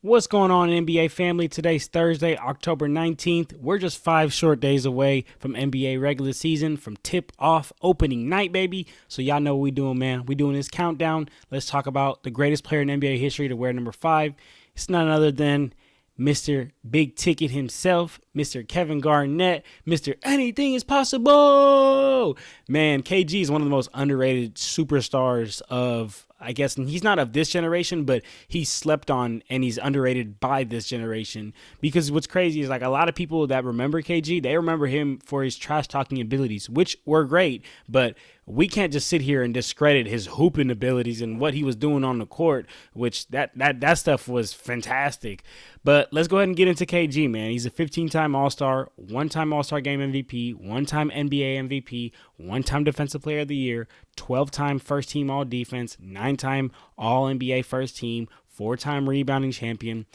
What's going on, NBA family? Today's Thursday, October 19th. We're just 5 short days away from NBA regular season, from tip-off opening night, baby. So y'all know what we doing, man. We doing this countdown. Let's talk about the greatest player in NBA history to wear number 5. It's none other than Mr. Big Ticket himself, Mr. Kevin Garnett, Mr. Anything is Possible. Man, KG is one of the most underrated superstars of, I guess, and he's not of this generation, but he's slept on and he's underrated by this generation. Because what's crazy is, like, a lot of people that remember KG, they remember him for his trash talking abilities, which were great, but we can't just sit here and discredit his hooping abilities and what he was doing on the court, which that stuff was fantastic. But let's go ahead and get into KG, man. He's a 15-time All-Star, one-time All-Star Game MVP, one-time NBA MVP, one-time Defensive Player of the Year, 12-time First-Team All-Defense, 9-time All-NBA First Team, 4-time Rebounding Champion.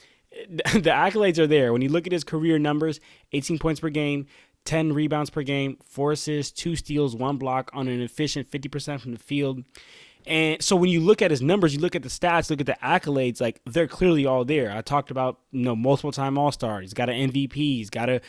The accolades are there. When you look at his career numbers, 18 points per game, 10 rebounds per game, 4 assists, 2 steals, 1 block on an efficient 50% from the field. And so when you look at his numbers, you look at the stats, look at the accolades, like, they're clearly all there. I talked about, multiple time All-Star. He's got an MVP. He's got a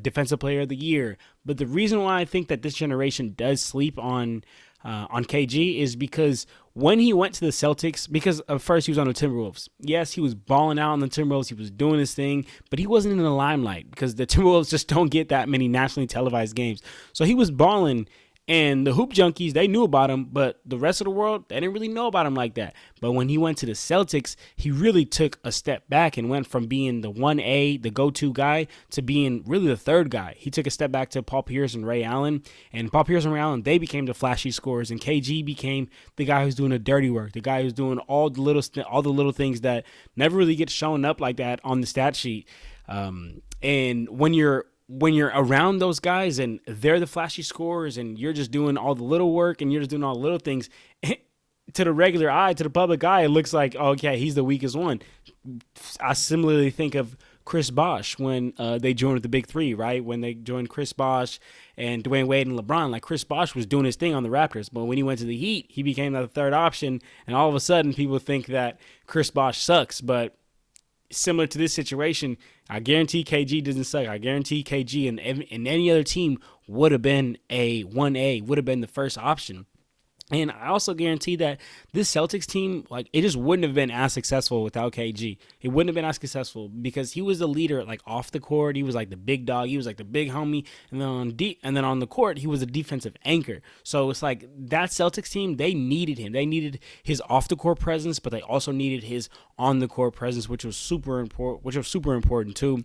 Defensive Player of the Year. But the reason why I think that this generation does sleep on KG is because when he went to the Celtics, because at first he was on the Timberwolves. Yes, he was balling out on the Timberwolves. He was doing his thing, but he wasn't in the limelight because the Timberwolves just don't get that many nationally televised games. So he was balling, and the hoop junkies, they knew about him, but the rest of the world, they didn't really know about him like that. But when he went to the Celtics, he really took a step back and went from being the 1A, the go-to guy, to being really the third guy. He took a step back to Paul Pierce and Ray Allen, and Paul Pierce and Ray Allen, they became the flashy scorers, and KG became the guy who's doing the dirty work, the guy who's doing all the little things that never really get shown up like that on the stat sheet. And when you're around those guys and they're the flashy scorers and you're just doing all the little work and you're just doing all the little things, to the regular eye, to the public eye, it looks like, oh, okay, he's the weakest one. I similarly think of Chris Bosh when they joined the Big Three, right? When they joined Chris Bosh and Dwayne Wade and LeBron, like, Chris Bosh was doing his thing on the Raptors, but when he went to the Heat, he became the third option, and all of a sudden people think that Chris Bosh sucks. But similar to this situation, I guarantee KG doesn't suck. I guarantee KG and any other team would have been a 1A, would have been the first option. And I also guarantee that this Celtics team, like, it just wouldn't have been as successful without KG. It wouldn't have been as successful because he was the leader, like, off the court. He was like the big dog. He was like the big homie. And then on the court, he was a defensive anchor. So it's like that Celtics team, they needed him. They needed his off the court presence, but they also needed his on the court presence, which was super important too.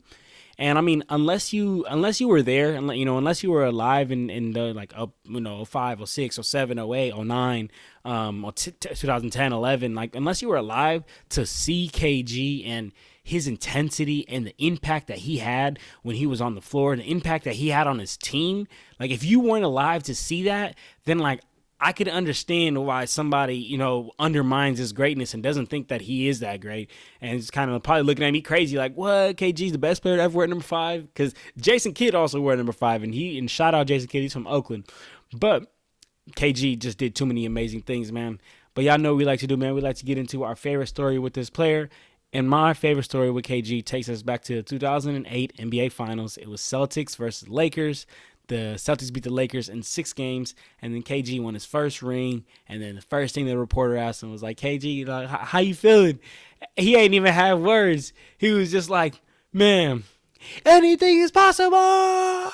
And I mean, unless you were there, and unless you were alive in the, like, 05, 06, 07, 08, 09, or 2010, 11, like, unless you were alive to see KG and his intensity and the impact that he had when he was on the floor, the impact that he had on his team, like, if you weren't alive to see that, then, like, I could understand why somebody, undermines his greatness and doesn't think that he is that great. And it's kind of probably looking at me crazy, like, what? KG's the best player to ever wear number 5? Because Jason Kidd also wore number 5, and shout out Jason Kidd, he's from Oakland. But KG just did too many amazing things, man. But y'all know what we like to do, man. We like to get into our favorite story with this player. And my favorite story with KG takes us back to the 2008 NBA Finals. It was Celtics versus Lakers. The Celtics beat the Lakers in 6 games, and then KG won his first ring. And then the first thing the reporter asked him was like, KG, like, how you feeling? He ain't even have words. He was just like, man, anything is possible.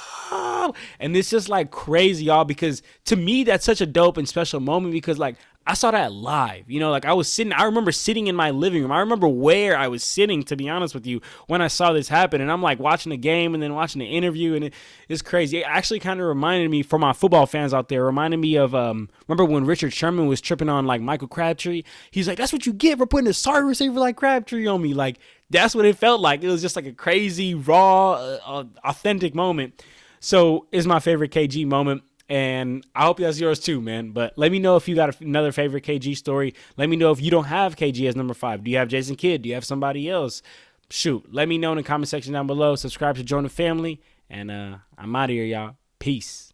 And it's just, like, crazy, y'all, because to me, that's such a dope and special moment because, like, I saw that live, like, I remember sitting in my living room. I remember where I was sitting, to be honest with you, when I saw this happen. And I'm, like, watching the game and then watching the interview, and it's crazy. It actually kind of reminded me, for my football fans out there, reminded me of, remember when Richard Sherman was tripping on, like, Michael Crabtree? He's like, that's what you get for putting a sorry receiver like Crabtree on me. Like, that's what it felt like. It was just like a crazy, raw, authentic moment. So it's my favorite KG moment. And I hope that's yours too, man. But let me know if you got another favorite KG story. Let me know if you don't have KG as number 5. Do you have Jason Kidd? Do you have somebody else? Shoot, let me know in the comment section down below. Subscribe to join the family. And I'm out of here, y'all. Peace.